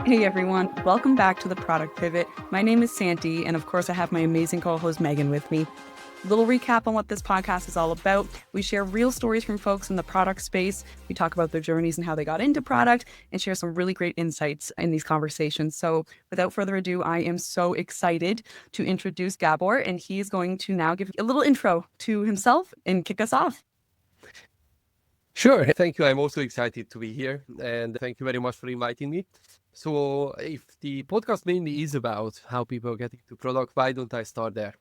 Hey everyone, welcome back to the Product Pivot. My name is Santi, and of course I have my amazing co-host Meagan with me. Little recap on what this podcast is all about. We share real stories from folks in the product space. We talk about their journeys and how they got into product and share some really great insights in these conversations. So without further ado, I am so excited to introduce Gabor, and he is going to now give a little intro to himself and kick us off. Sure. Thank you. I'm also excited to be here, and thank you very much for inviting me. So if the podcast mainly is about how people get into product, why don't I start there?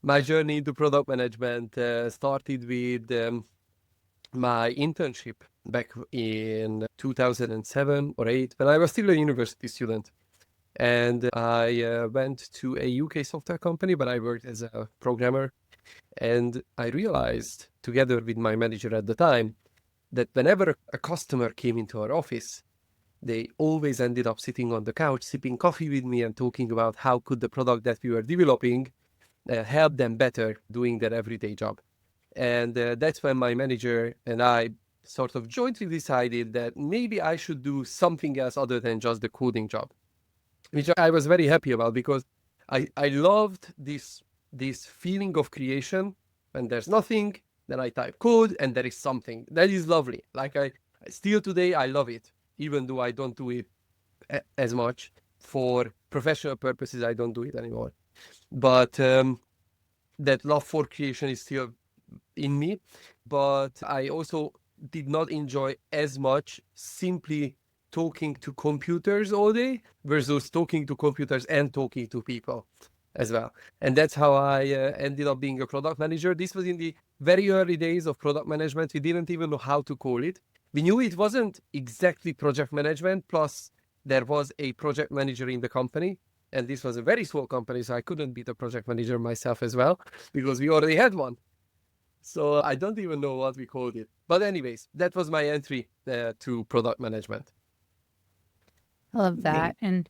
My journey into product management started with my internship back in 2007 or 8 when I was still a university student. And I went to a UK software company, but I worked as a programmer. And I realized, together with my manager at the time, that whenever a customer came into our office, they always ended up sitting on the couch, sipping coffee with me and talking about how could the product that we were developing help them better doing their everyday job. And that's when my manager and I sort of jointly decided that maybe I should do something else other than just the coding job, which I was very happy about because I loved this feeling of creation. When there's nothing, then I type code and there is something. That is lovely. Like I still today, I love it, even though I don't do it as much for professional purposes. I don't do it anymore. But that love for creation is still in me. But I also did not enjoy as much simply talking to computers all day versus talking to computers and talking to people as well. And that's how I ended up being a product manager. This was in the very early days of product management. We didn't even know how to call it. We knew it wasn't exactly project management, plus there was a project manager in the company. And this was a very small company, so I couldn't be the project manager myself as well, because we already had one. So I don't even know what we called it. But anyways, that was my entry to product management. I love that. And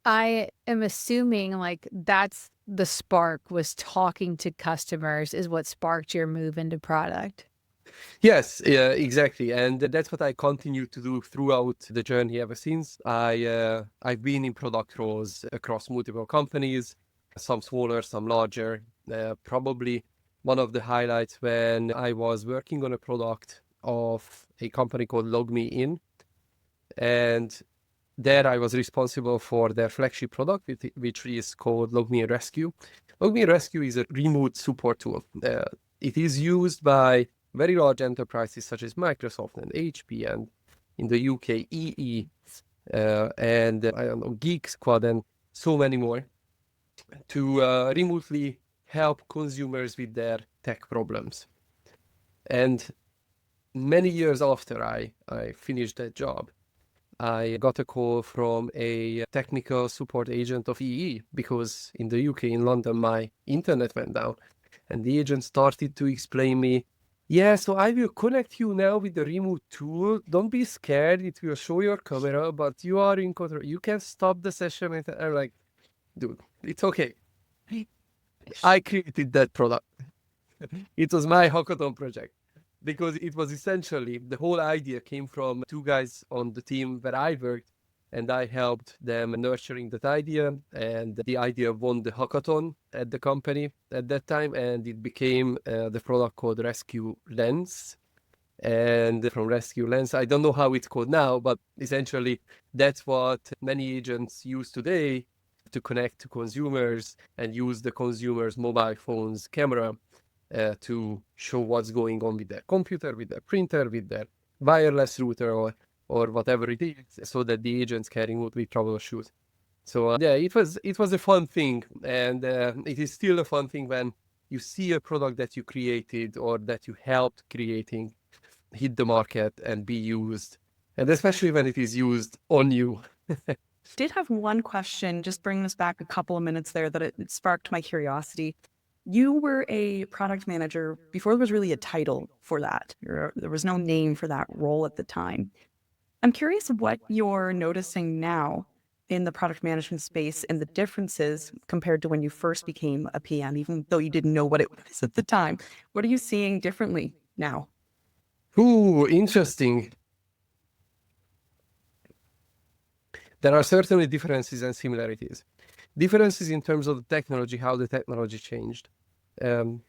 I am assuming like that's the spark, was talking to customers is what sparked your move into product. Yes, exactly. And that's what I continue to do throughout the journey ever since. I've been in product roles across multiple companies, some smaller, some larger. Probably one of the highlights when I was working on a product of a company called LogMeIn. And there I was responsible for their flagship product, which is called LogMeIn Rescue. LogMeIn Rescue is a remote support tool. It is used by very large enterprises such as Microsoft and HP, and in the UK, EE, and I don't know, Geek Squad, and so many more, to remotely help consumers with their tech problems. And many years after I finished that job, I got a call from a technical support agent of EE because in the UK, in London, my internet went down. And the agent started to explain me, yeah, so I will connect you now with the remote tool. Don't be scared. It will show your camera, but you are in control. You can stop the session. And I'm like, dude, it's okay. I created that product. It was my hackathon project. Because it was essentially, the whole idea came from two guys on the team where I worked, and I helped them nurturing that idea. And the idea won the hackathon at the company at that time, and it became the product called Rescue Lens. And from Rescue Lens, I don't know how it's called now, but essentially that's what many agents use today to connect to consumers and use the consumer's mobile phone's camera to show what's going on with their computer, with their printer, with their wireless router, or whatever it is, so that the agents can remotely troubleshoot. So yeah, it was a fun thing, and it is still a fun thing when you see a product that you created or that you helped creating hit the market and be used, and especially when it is used on you. Did have one question, just bringing us back a couple of minutes there, that it sparked my curiosity. You were a product manager before there was really a title for that. There was no name for that role at the time. I'm curious what you're noticing now in the product management space and the differences compared to when you first became a PM, even though you didn't know what it was at the time. What are you seeing differently now? Ooh, interesting. There are certainly differences and similarities. Differences in terms of the technology, how the technology changed. And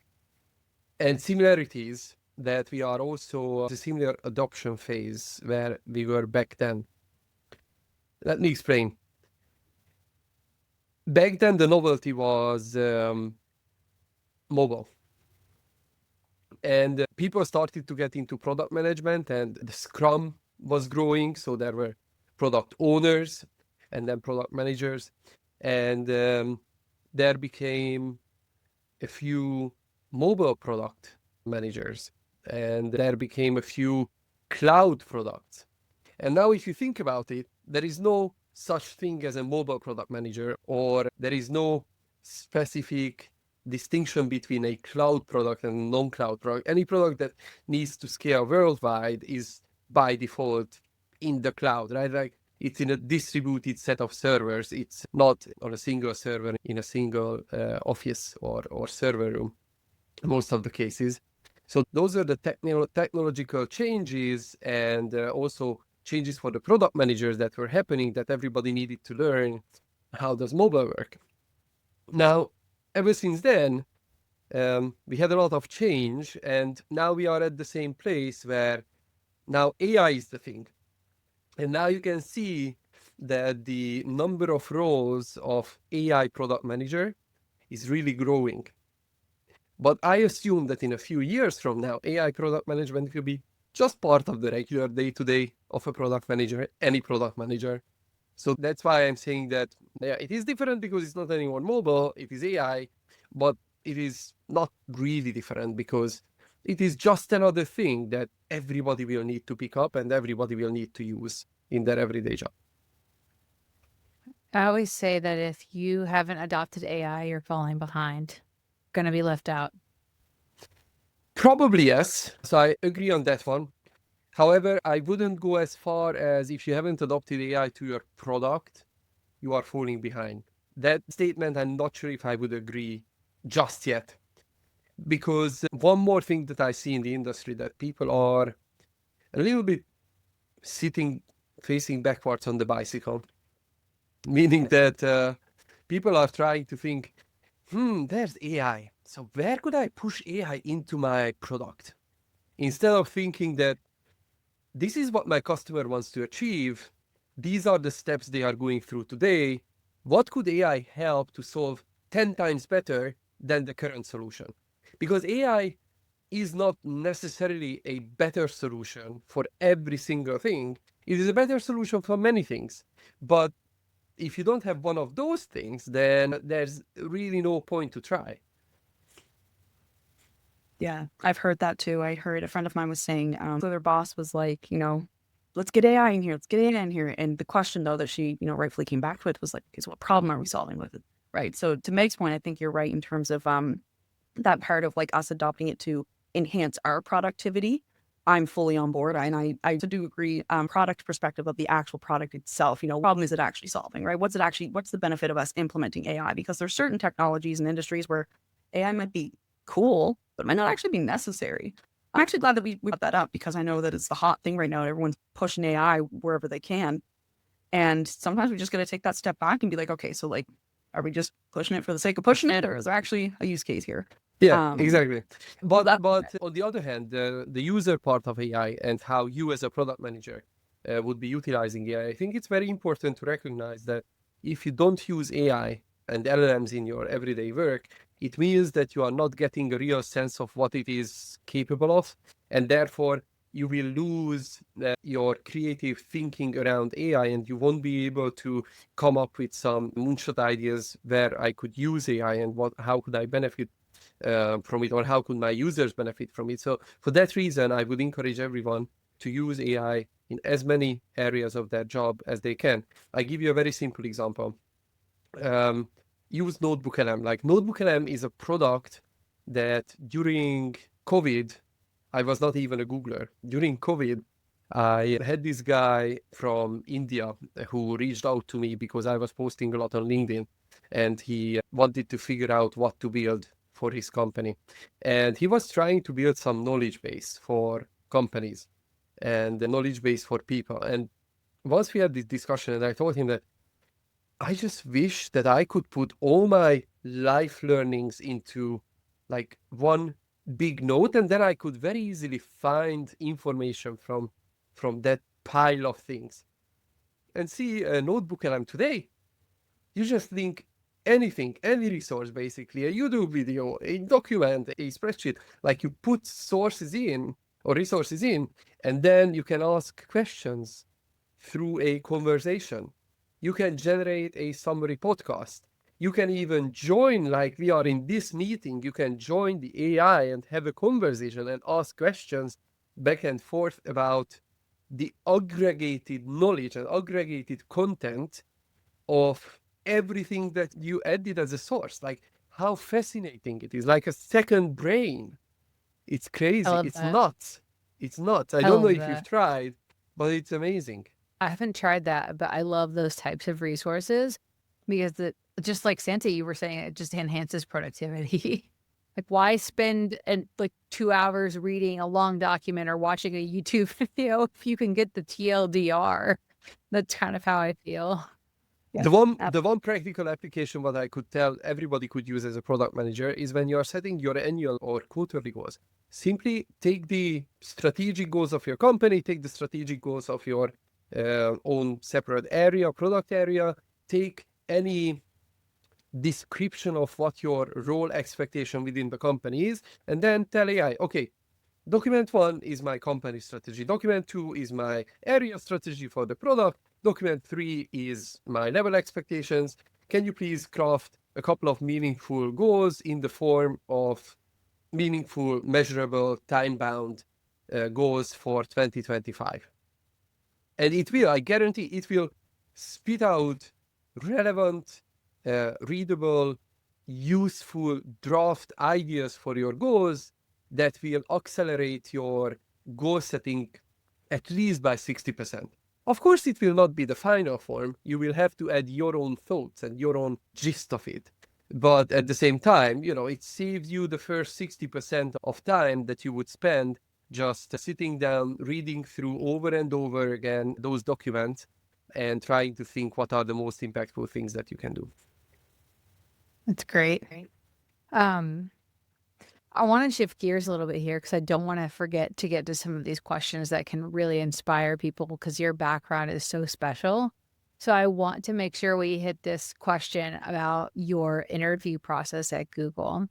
similarities that we are also a similar adoption phase where we were back then. Let me explain. Back then, the novelty was mobile. And people started to get into product management, and the Scrum was growing. So there were product owners and then product managers. And there became a few mobile product managers. And there became a few cloud products. And now if you think about it, there is no such thing as a mobile product manager, or there is no specific distinction between a cloud product and non-cloud product. Any product that needs to scale worldwide is by default in the cloud, right? Like it's in a distributed set of servers. It's not on a single server in a single office or server room, most of the cases. So those are the technological changes, and also changes for the product managers that were happening, that everybody needed to learn how does mobile work. Now, ever since then, we had a lot of change, and now we are at the same place where now AI is the thing. And now you can see that the number of roles of AI product manager is really growing. But I assume that in a few years from now, AI product management will be just part of the regular day-to-day of a product manager, any product manager. So that's why I'm saying that it is different because it's not anymore mobile, it is AI, but it is not really different because it is just another thing that everybody will need to pick up and everybody will need to use in their everyday job. I always say that if you haven't adopted AI, you're falling behind, going to be left out. Probably yes. So I agree on that one. However, I wouldn't go as far as if you haven't adopted AI to your product, you are falling behind. That statement, I'm not sure if I would agree just yet. Because one more thing that I see in the industry, that people are a little bit facing backwards on the bicycle. Meaning that people are trying to think, there's AI. So where could I push AI into my product? Instead of thinking that this is what my customer wants to achieve, these are the steps they are going through today. What could AI help to solve 10 times better than the current solution? Because AI is not necessarily a better solution for every single thing. It is a better solution for many things. But if you don't have one of those things, then there's really no point to try. Yeah, I've heard that too. I heard a friend of mine was saying, so their boss was like, let's get AI in here. Let's get AI in here. And the question though that she, rightfully came back with was like, okay, so what problem are we solving with it? Right. So to Meg's point, I think you're right in terms of that part of like us adopting it to enhance our productivity. I'm fully on board. And I do agree, product perspective of the actual product itself, what problem is it actually solving, right? What's the benefit of us implementing AI? Because there's certain technologies and industries where AI might be cool, but it might not actually be necessary. I'm actually glad that we brought that up because I know that it's the hot thing right now. Everyone's pushing AI wherever they can. And sometimes we just got to take that step back and be like, okay, so like, are we just pushing it for the sake of pushing it, or is there actually a use case here? Yeah, exactly. But on the other hand, the user part of AI and how you as a product manager would be utilizing AI, I think it's very important to recognize that if you don't use AI and LLMs in your everyday work, it means that you are not getting a real sense of what it is capable of, and therefore you will lose your creative thinking around AI, and you won't be able to come up with some moonshot ideas where I could use AI and how could I benefit from it, or how could my users benefit from it. So for that reason, I would encourage everyone to use AI in as many areas of their job as they can. I give you a very simple example. Use NotebookLM. Like NotebookLM is a product that during COVID, I was not even a Googler. During COVID, I had this guy from India who reached out to me because I was posting a lot on LinkedIn, and he wanted to figure out what to build for his company. And he was trying to build some knowledge base for companies and the knowledge base for people. And once we had this discussion, and I told him that I just wish that I could put all my life learnings into like one big note, and then I could very easily find information from that pile of things. And see a notebook LM today, you just link anything, any resource, basically, a YouTube video, a document, a spreadsheet, like you put sources in or resources in, and then you can ask questions through a conversation. You can generate a summary podcast. You can even join, like we are in this meeting, you can join the AI and have a conversation and ask questions back and forth about the aggregated knowledge and aggregated content of everything that you added as a source. Like how fascinating it is, like a second brain. It's I crazy. love It's that. nuts. It's nuts. I I don't know love if you've that. tried, but it's amazing. I haven't tried that, but I love those types of resources because just like Santi, you were saying, it just enhances productivity. Like, why spend like 2 hours reading a long document or watching a YouTube video if you can get the TLDR? That's kind of how I feel. Yeah. The one practical application what I could tell everybody could use as a product manager is when you are setting your annual or quarterly goals. Simply take the strategic goals of your company, take the strategic goals of your own separate area, product area, take any description of what your role expectation within the company is, and then tell AI, okay, document 1 is my company strategy. Document 2 is my area strategy for the product. Document 3 is my level expectations. Can you please craft a couple of meaningful goals in the form of meaningful, measurable, time-bound goals for 2025? And it will, I guarantee, it will spit out relevant, readable, useful draft ideas for your goals that will accelerate your goal setting at least by 60%. Of course, it will not be the final form. You will have to add your own thoughts and your own gist of it. But at the same time, it saves you the first 60% of time that you would spend just sitting down, reading through over and over again those documents and trying to think what are the most impactful things that you can do. That's great. Um, I want to shift gears a little bit here because I don't want to forget to get to some of these questions that can really inspire people because your background is so special. So I want to make sure we hit this question about your interview process at Google.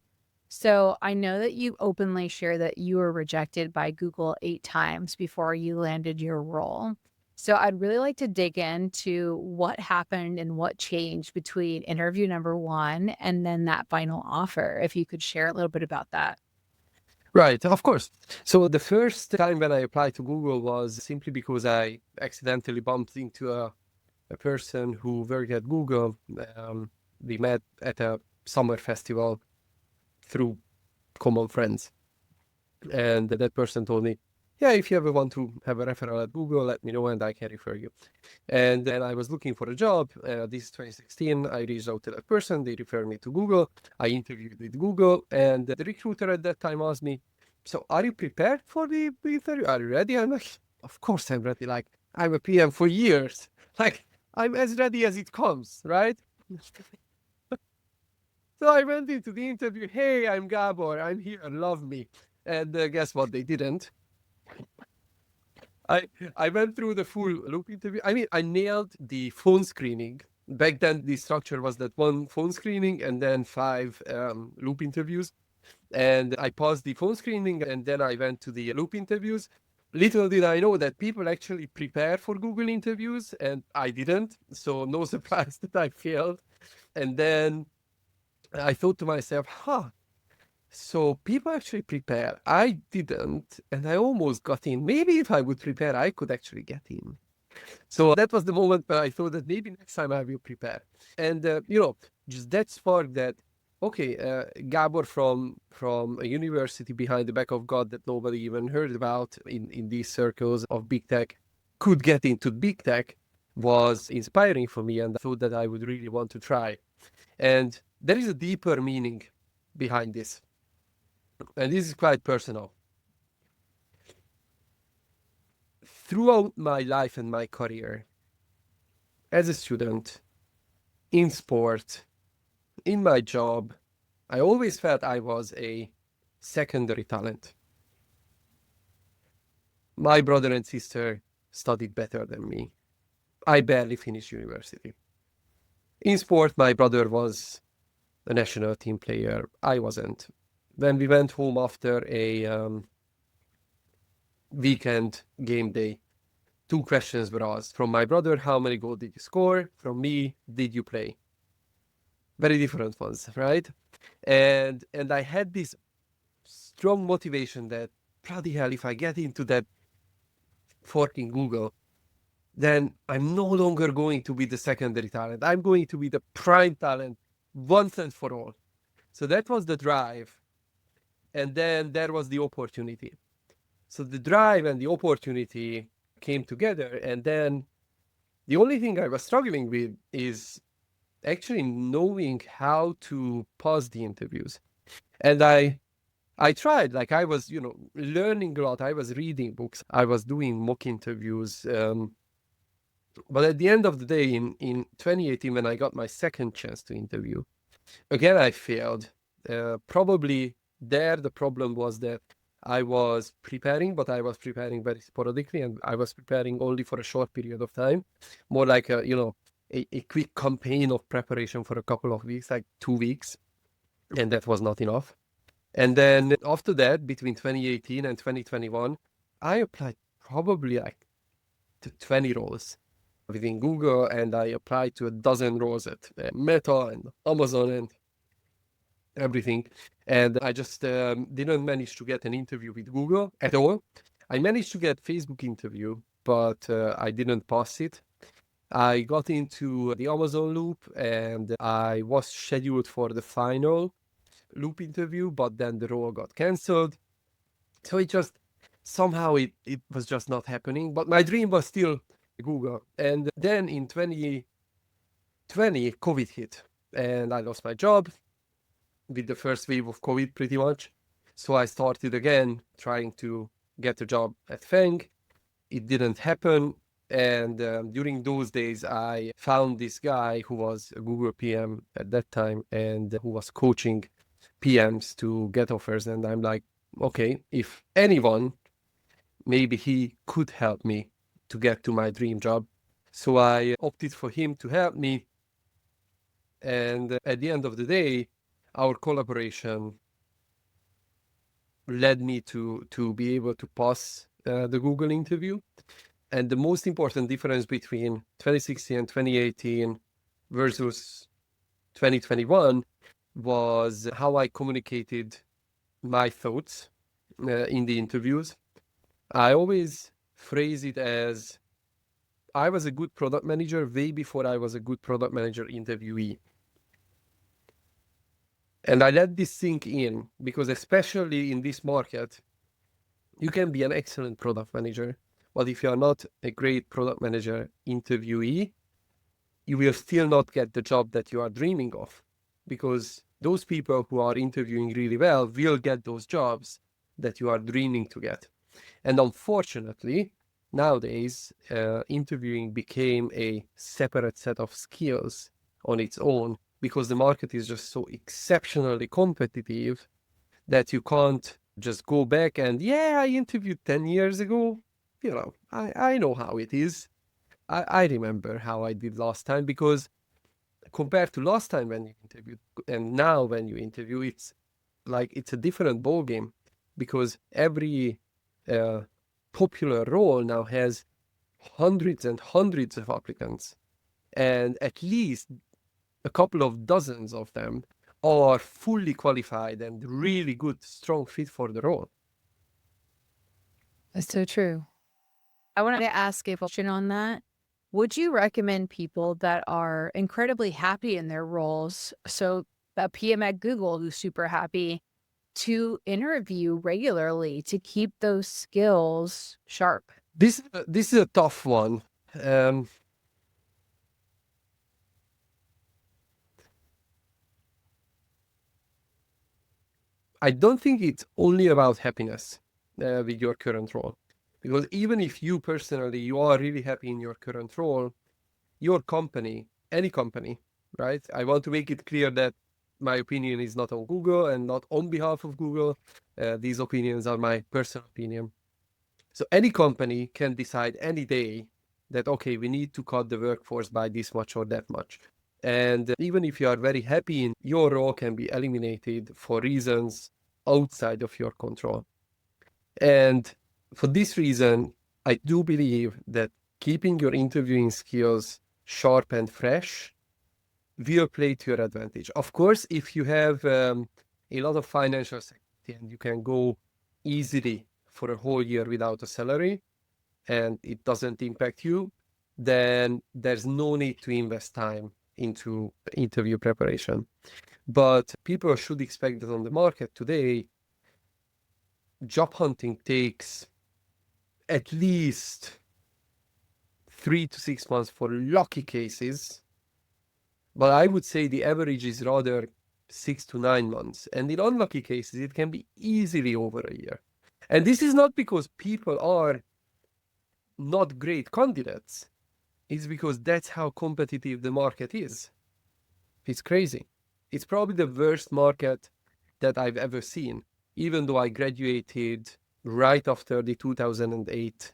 So I know that you openly share that you were rejected by Google 8 times before you landed your role. So I'd really like to dig into what happened and what changed between interview number 1 and then that final offer. If you could share a little bit about that. Right, of course. So the first time when I applied to Google was simply because I accidentally bumped into a person who worked at Google. We met at a summer festival through common friends. And that person told me, yeah, if you ever want to have a referral at Google, let me know and I can refer you. And then I was looking for a job. This is 2016. I reached out to that person. They referred me to Google. I interviewed with Google. And the recruiter at that time asked me, so are you prepared for the interview? Are you ready? I'm like, of course I'm ready. Like, I'm a PM for years. Like, I'm as ready as it comes, right? So I went into the interview. Hey, I'm Gabor. I'm here. Love me. And guess what? They didn't. I went through the full loop interview. I mean, I nailed the phone screening. Back then, the structure was that one phone screening and then 5 loop interviews. And I passed the phone screening and then I went to the loop interviews. Little did I know that people actually prepare for Google interviews and I didn't. So no surprise that I failed. And then I thought to myself, so people actually prepare. I didn't, and I almost got in. Maybe if I would prepare, I could actually get in. So that was the moment where I thought that maybe next time I will prepare. And just that sparked that. Okay, Gabor from a university behind the back of God that nobody even heard about in these circles of big tech could get into big tech was inspiring for me, and I thought that I would really want to try. And there is a deeper meaning behind this. And this is quite personal. Throughout my life and my career, as a student, in sport, in my job, I always felt I was a secondary talent. My brother and sister studied better than me. I barely finished university. In sport, my brother was a national team player. I wasn't. When we went home after a weekend game day, two questions were asked. From my brother, how many goals did you score? From me, did you play? Very different ones, right? And I had this strong motivation that, bloody hell, if I get into that fucking Google, then I'm no longer going to be the secondary talent. I'm going to be the prime talent once and for all. So that was the drive. And then there was the opportunity. So the drive and the opportunity came together. And then the only thing I was struggling with is actually knowing how to pass the interviews. And I tried, like I was, learning a lot. I was reading books. I was doing mock interviews. But at the end of the day, in 2018, when I got my second chance to interview, again, I failed. Probably there, the problem was that I was preparing, but I was preparing very sporadically, and I was preparing only for a short period of time, more like a quick campaign of preparation for a couple of weeks, like 2 weeks, and that was not enough. And then after that, between 2018 and 2021, I applied probably like to 20 roles within Google, and I applied to a dozen roles at Meta and Amazon and everything. And I just didn't manage to get an interview with Google at all. I managed to get Facebook interview, but I didn't pass it. I got into the Amazon loop and I was scheduled for the final loop interview, but then the role got cancelled. So it just, somehow it was just not happening. But my dream was still Google. And then in 2020, COVID hit and I lost my job with the first wave of COVID pretty much. So I started again trying to get a job at Fang. It didn't happen. And during those days, I found this guy who was a Google PM at that time and who was coaching PMs to get offers. And I'm like, okay, if anyone, maybe he could help me to get to my dream job. So I opted for him to help me. And at the end of the day, our collaboration led me to be able to pass the Google interview. And the most important difference between 2016 and 2018 versus 2021 was how I communicated my thoughts in the interviews. I always phrase it as I was a good product manager way before I was a good product manager interviewee. And I let this sink in because especially in this market, you can be an excellent product manager, but if you are not a great product manager interviewee, you will still not get the job that you are dreaming of, because those people who are interviewing really well will get those jobs that you are dreaming to get. And unfortunately, nowadays, interviewing became a separate set of skills on its own, because the market is just so exceptionally competitive that you can't just go back and, I interviewed 10 years ago. I know how it is. I remember how I did last time, because compared to last time when you interviewed and now when you interview, it's like it's a different ballgame, because every popular role now has hundreds and hundreds of applicants, and at least a couple of dozens of them are fully qualified and really good, strong fit for the role. That's so true. I wanted to ask a question on that. Would you recommend people that are incredibly happy in their roles, so a PM at Google who's super happy, to interview regularly to keep those skills sharp? This is a tough one. I don't think it's only about happiness with your current role, because even if you personally, you are really happy in your current role, your company, any company, right? I want to make it clear that my opinion is not on Google and not on behalf of Google. These opinions are my personal opinion. So any company can decide any day that, okay, we need to cut the workforce by this much or that much. And even if you are very happy in your role can be eliminated for reasons outside of your control. And for this reason, I do believe that keeping your interviewing skills sharp and fresh will play to your advantage. Of course, if you have a lot of financial security and you can go easily for a whole year without a salary and it doesn't impact you, then there's no need to invest time into interview preparation. But people should expect that on the market today, job hunting takes at least 3 to 6 months for lucky cases. But I would say the average is rather 6 to 9 months. And in unlucky cases, it can be easily over a year. And this is not because people are not great candidates. It's because that's how competitive the market is. It's crazy. It's probably the worst market that I've ever seen, even though I graduated right after the 2008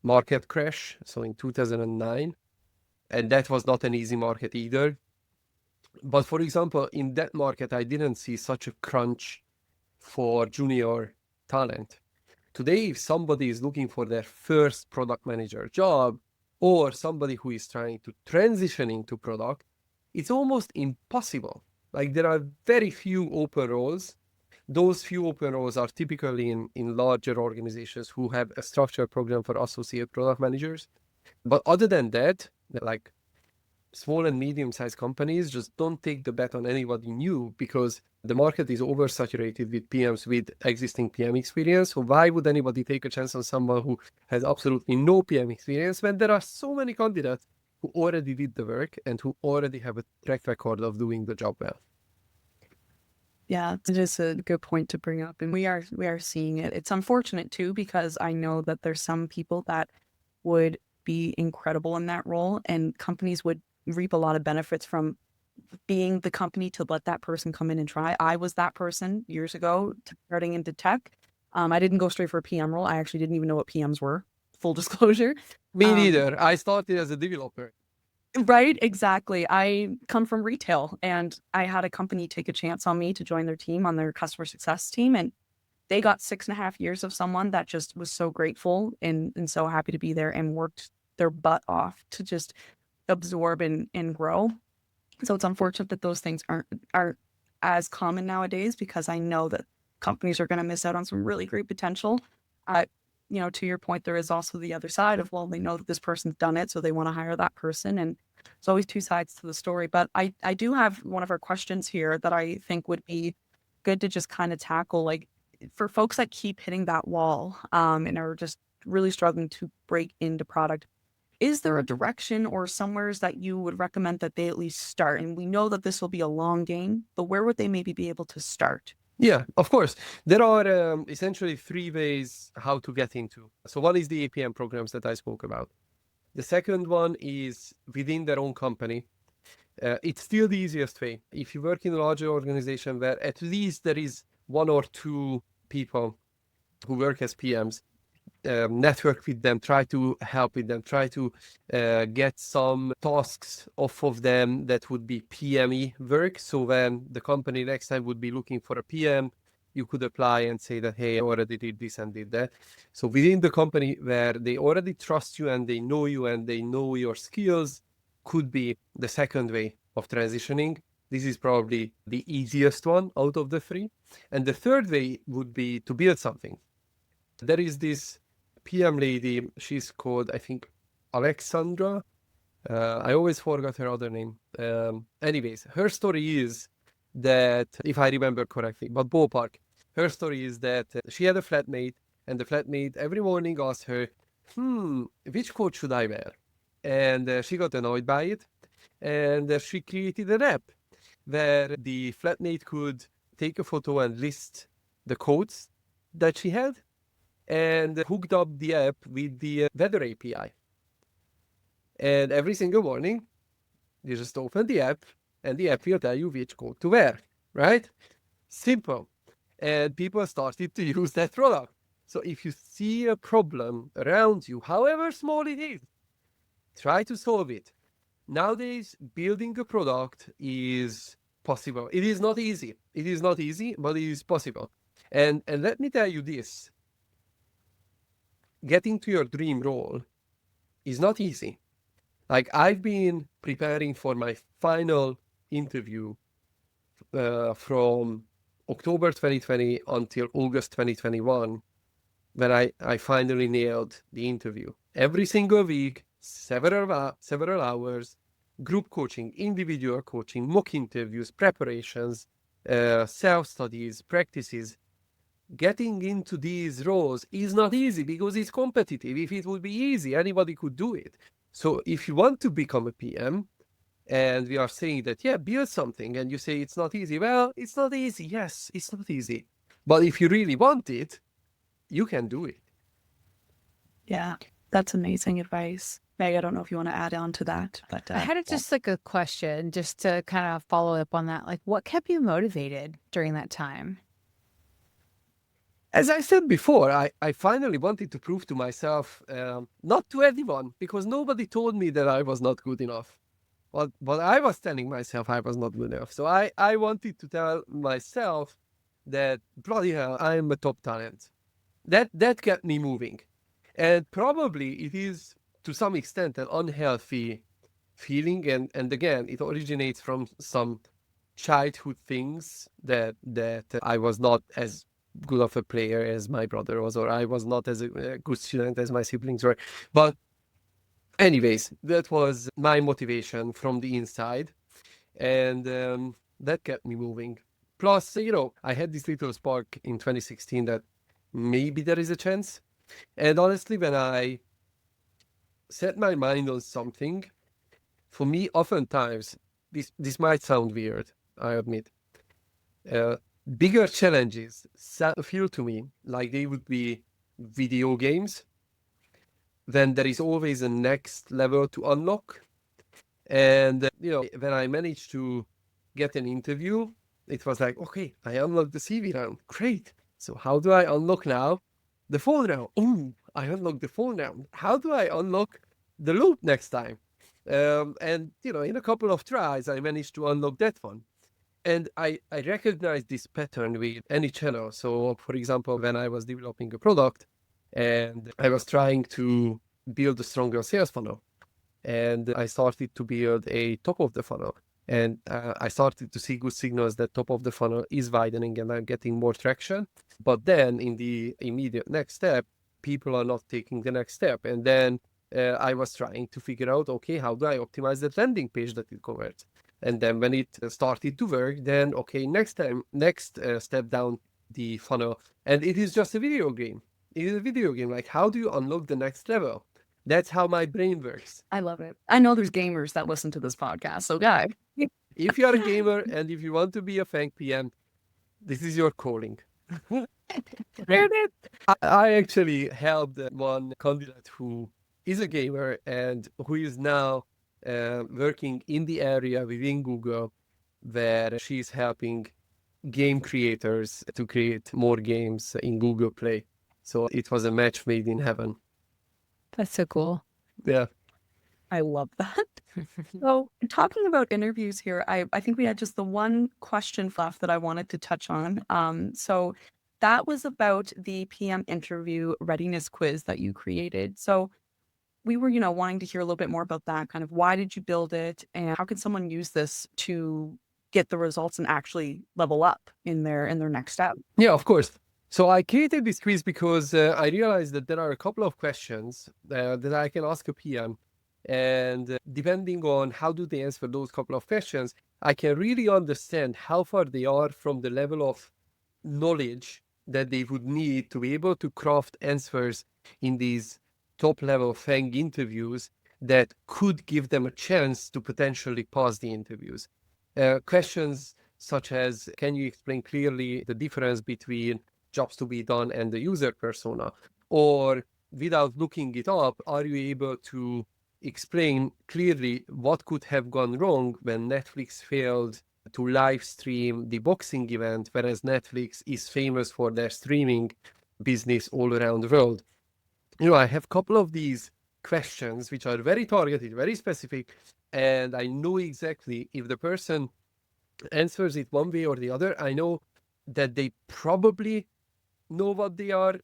market crash, so in 2009. And that was not an easy market either. But for example, in that market, I didn't see such a crunch for junior talent. Today, if somebody is looking for their first product manager job, or somebody who is trying to transition into product, it's almost impossible. Like there are very few open roles. Those few open roles are typically in larger organizations who have a structured program for associate product managers. But other than that, like small and medium-sized companies just don't take the bet on anybody new because the market is oversaturated with PMs with existing PM experience. So why would anybody take a chance on someone who has absolutely no PM experience when there are so many candidates who already did the work and who already have a track record of doing the job well? Yeah, it's just a good point to bring up. And we are seeing it. It's unfortunate too, because I know that there's some people that would be incredible in that role and companies would reap a lot of benefits from being the company to let that person come in and try. I was that person years ago starting into tech. I didn't go straight for a PM role. I actually didn't even know what PMs were, full disclosure. Me neither. I started as a developer. Right, exactly. I come from retail and I had a company take a chance on me to join their team on their customer success team. And they got 6.5 years of someone that just was so grateful and so happy to be there and worked their butt off to just absorb and grow. So it's unfortunate that those things aren't as common nowadays because I know that companies are going to miss out on some really great potential. To your point, there is also the other side of, well, they know that this person's done it, so they want to hire that person. And there's always two sides to the story. But I do have one of our questions here that I think would be good to just kind of tackle, like for folks that keep hitting that wall and are just really struggling to break into product. Is there a direction or somewheres that you would recommend that they at least start? And we know that this will be a long game, but where would they maybe be able to start? Yeah, of course. There are essentially 3 ways how to get into. So one is the APM programs that I spoke about. The second one is within their own company. It's still the easiest way. If you work in a larger organization where at least there is 1 or 2 people who work as PMs, network with them, try to help with them, try to get some tasks off of them that would be PME work. So when the company next time would be looking for a PM, you could apply and say that, hey, I already did this and did that. So within the company where they already trust you and they know you and they know your skills could be the second way of transitioning. This is probably the easiest one out of the 3. And the third way would be to build something. There is this PM lady, she's called, I think, Alexandra. I always forgot her other name. Anyways, her story is that, if I remember correctly, but ballpark, her story is that she had a flatmate, and the flatmate every morning asked her, which coat should I wear? And she got annoyed by it, and she created an app where the flatmate could take a photo and list the coats that she had, and hooked up the app with the weather API. And every single morning, You just open the app and the app will tell you which code to wear, right? Simple. And people started to use that product. So if you see a problem around you, however small it is, try to solve it. Nowadays, building a product is possible. It is not easy. It is not easy, but it is possible. And let me tell you this. Getting to your dream role is not easy. Like, I've been preparing for my final interview from October 2020 until August 2021, when I finally nailed the interview. Every single week, several hours, group coaching, individual coaching, mock interviews, preparations, self-studies, practices. Getting into these roles is not easy because it's competitive. If it would be easy, anybody could do it. So if you want to become a PM, and we are saying that, yeah, build something, and you say it's not easy. Well, it's not easy. Yes, it's not easy. But if you really want it, you can do it. Yeah, that's amazing advice. Meg, I don't know if you want to add on to that, but I had just like a question just to kind of follow up on that. Like, what kept you motivated during that time? As I said before, I finally wanted to prove to myself, not to anyone, because nobody told me that I was not good enough. But I was telling myself I was not good enough. So I wanted to tell myself that, bloody hell, I am a top talent. That kept me moving. And probably it is, to some extent, an unhealthy feeling. And again, it originates from some childhood things that I was not as good of a player as my brother was, or I was not as a good student as my siblings were. But anyways, that was my motivation from the inside, and that kept me moving. Plus, I had this little spark in 2016 that maybe there is a chance. And honestly, when I set my mind on something, for me, oftentimes, this might sound weird, I admit. Bigger challenges feel to me like they would be video games. Then there is always a next level to unlock. And, when I managed to get an interview, it was like, okay, I unlocked the CV round. Great. So how do I unlock now the phone round? Oh, I unlocked the phone round. How do I unlock the loop next time? And, in a couple of tries, I managed to unlock that one. And I recognize this pattern with any channel. So, for example, when I was developing a product and I was trying to build a stronger sales funnel, and I started to build a top of the funnel, and I started to see good signals that top of the funnel is widening and I'm getting more traction. But then in the immediate next step, people are not taking the next step. And then I was trying to figure out, okay, how do I optimize that landing page that it converts? And then when it started to work, then, okay, next step down the funnel. And it is just a video game. It is a video game. Like, how do you unlock the next level? That's how my brain works. I love it. I know there's gamers that listen to this podcast, so guys. If you're a gamer and if you want to be a FANG PM, this is your calling. I actually helped one candidate who is a gamer and who is now working in the area within Google where she's helping game creators to create more games in Google Play. So it was a match made in heaven. That's so cool. Yeah. I love that. So talking about interviews here, I think we had just the one question left that I wanted to touch on. So that was about the PM interview readiness quiz that you created. So we were, wanting to hear a little bit more about that. Kind of why did you build it, and how can someone use this to get the results and actually level up in their next step? Yeah, of course. So I created this quiz because I realized that there are a couple of questions that I can ask a PM. And depending on how do they answer those couple of questions, I can really understand how far they are from the level of knowledge that they would need to be able to craft answers in these top level FANG interviews that could give them a chance to potentially pass the interviews. Questions such as, can you explain clearly the difference between jobs to be done and the user persona? Or without looking it up, are you able to explain clearly what could have gone wrong when Netflix failed to live stream the boxing event, whereas Netflix is famous for their streaming business all around the world. I have a couple of these questions which are very targeted, very specific, and I know exactly if the person answers it one way or the other, I know that they probably know what they are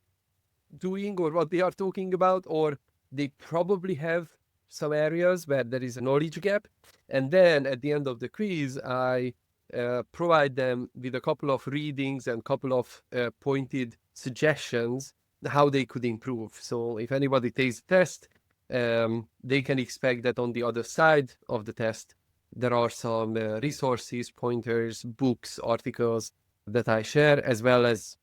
doing or what they are talking about, or they probably have some areas where there is a knowledge gap. And then at the end of the quiz, I provide them with a couple of readings and couple of pointed suggestions how they could improve. So if anybody takes the test, they can expect that on the other side of the test, there are some resources, pointers, books, articles that I share, as well as,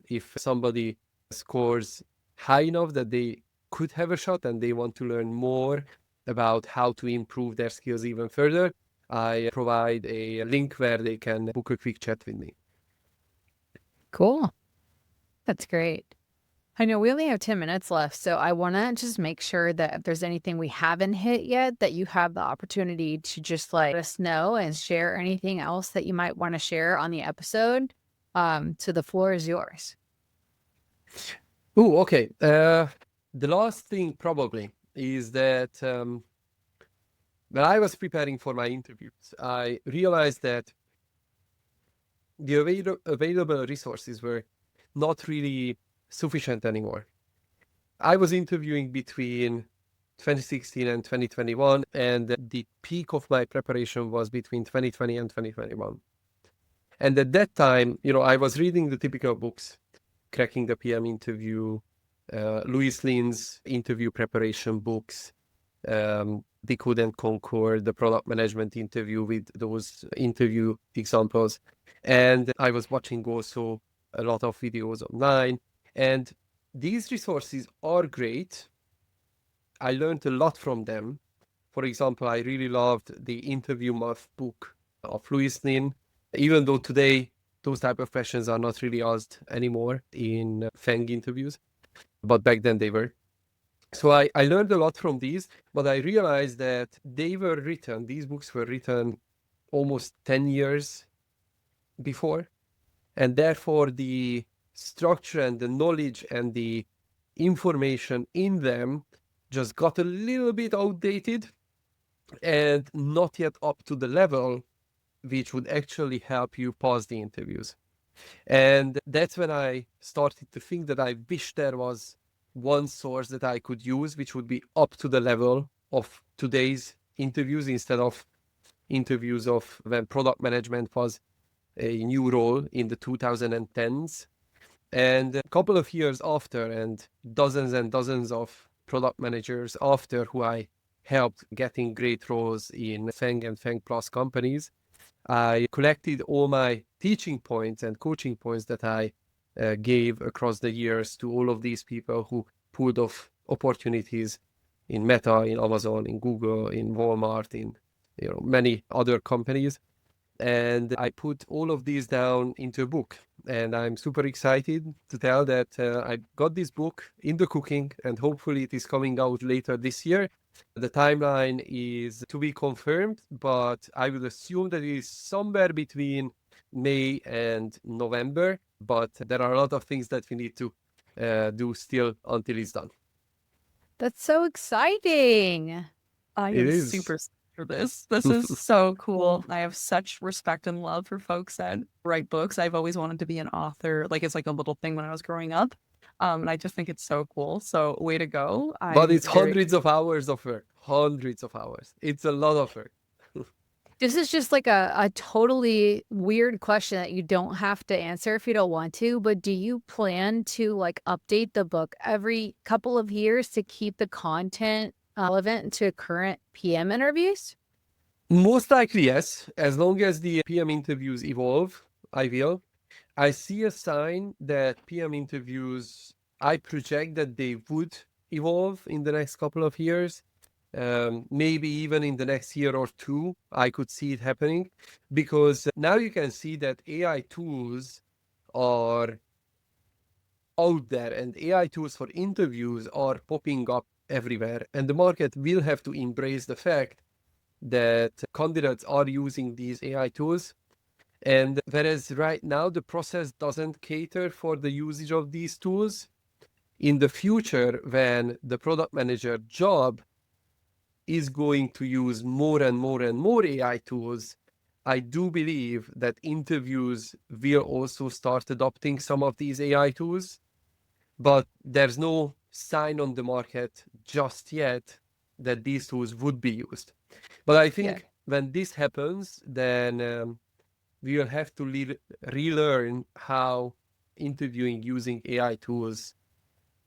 if somebody scores high enough that they could have a shot and they want to learn more about how to improve their skills even further, I provide a link where they can book a quick chat with me. Cool. That's great. I know we only have 10 minutes left, so I want to just make sure that if there's anything we haven't hit yet, that you have the opportunity to just let us know and share anything else that you might want to share on the episode. So the floor is yours. Oh, okay. The last thing probably is that when I was preparing for my interviews, I realized that the available resources were not really sufficient anymore. I was interviewing between 2016 and 2021, and the peak of my preparation was between 2020 and 2021. And at that time, I was reading the typical books, Cracking the PM Interview, Louis Lynn's interview preparation books, Decode and Conquer, the product management interview with those interview examples. And I was watching also a lot of videos online. And these resources are great. I learned a lot from them. For example, I really loved the interview math book of Louis Lynn, even though today those type of questions are not really asked anymore in FANG interviews, but back then they were. So I learned a lot from these, but I realized that these books were written almost 10 years before. And therefore the structure and the knowledge and the information in them just got a little bit outdated and not yet up to the level which would actually help you pass the interviews. And that's when I started to think that I wish there was one source that I could use, which would be up to the level of today's interviews instead of interviews of when product management was a new role in the 2010s. And a couple of years after, and dozens of product managers after who I helped getting great roles in FANG and FANG Plus companies, I collected all my teaching points and coaching points that I gave across the years to all of these people who pulled off opportunities in Meta, in Amazon, in Google, in Walmart, in many other companies. And I put all of these down into a book. And I'm super excited to tell that I got this book in the cooking, and hopefully it is coming out later this year. The timeline is to be confirmed, but I would assume that it is somewhere between May and November. But there are a lot of things that we need to do still until it's done. That's so exciting. I It am is. super excited for this. This is so cool. I have such respect and love for folks that write books. I've always wanted to be an author. Like, it's like a little thing when I was growing up. And I just think it's so cool. So way to go. But it's hundreds of hours of work. Hundreds of hours. It's a lot of work. This is just like a totally weird question that you don't have to answer if you don't want to, but do you plan to like update the book every couple of years to keep the content relevant to current PM interviews? Most likely, yes. As long as the PM interviews evolve, I will. I see a sign that PM interviews, I project that they would evolve in the next couple of years. Maybe even in the next year or two, I could see it happening, because now you can see that AI tools are out there, and AI tools for interviews are popping up everywhere, and the market will have to embrace the fact that candidates are using these AI tools. And whereas right now the process doesn't cater for the usage of these tools, in the future, when the product manager job is going to use more and more and more AI tools, I do believe that interviews will also start adopting some of these AI tools, but there's no sign on the market just yet that these tools would be used. But I think when this happens, then we will have to relearn how interviewing using AI tools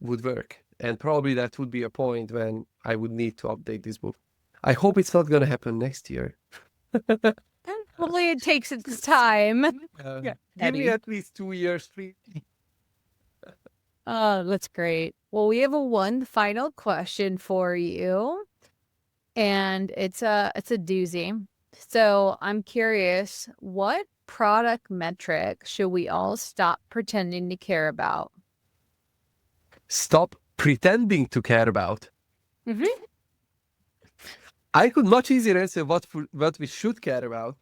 would work. And probably that would be a point when I would need to update this book. I hope it's not going to happen next year. Hopefully it takes its time. Give me at least 2 years, please. Oh, that's great. Well, we have one final question for you, and it's a doozy. So I'm curious, what product metric should we all stop pretending to care about? Stop pretending to care about. Mm-hmm. I could much easier answer what we should care about.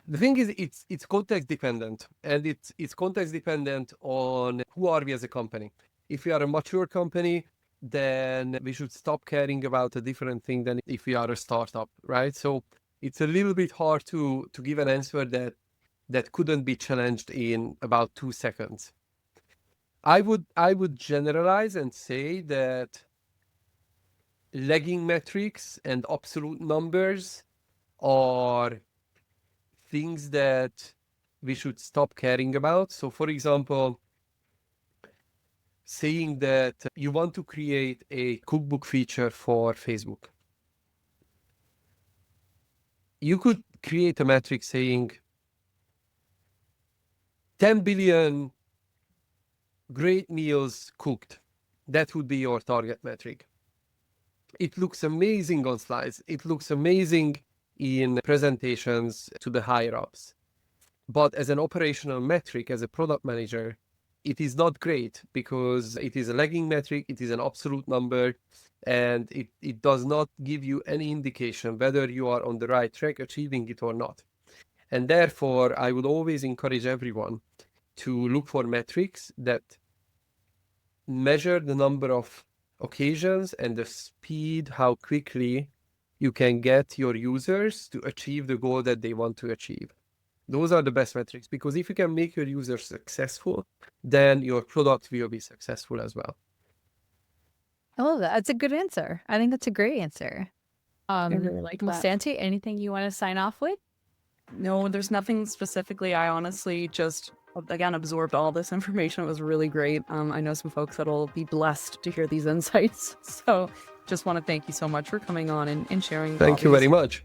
The thing is, it's context dependent, and it's context dependent on who are we as a company. If we are a mature company, then we should stop caring about a different thing than if we are a startup, right? So it's a little bit hard to give an answer that couldn't be challenged in about 2 seconds. I would generalize and say that lagging metrics and absolute numbers are things that we should stop caring about. So, for example, saying that you want to create a cookbook feature for Facebook. You could create a metric saying 10 billion great meals cooked. That would be your target metric. It looks amazing on slides. It looks amazing in presentations to the higher ups. But as an operational metric, as a product manager, it is not great because it is a lagging metric, it is an absolute number, and it does not give you any indication whether you are on the right track achieving it or not. And therefore, I would always encourage everyone to look for metrics that measure the number of occasions and the speed, how quickly you can get your users to achieve the goal that they want to achieve. Those are the best metrics, because if you can make your users successful, then your product will be successful as well. I love that. That's a good answer. I think that's a great answer. I really like that. Santi, anything you want to sign off with? No, there's nothing specifically. I honestly just, again, absorbed all this information. It was really great. I know some folks that'll be blessed to hear these insights. So just want to thank you so much for coming on and sharing. Thank you very much.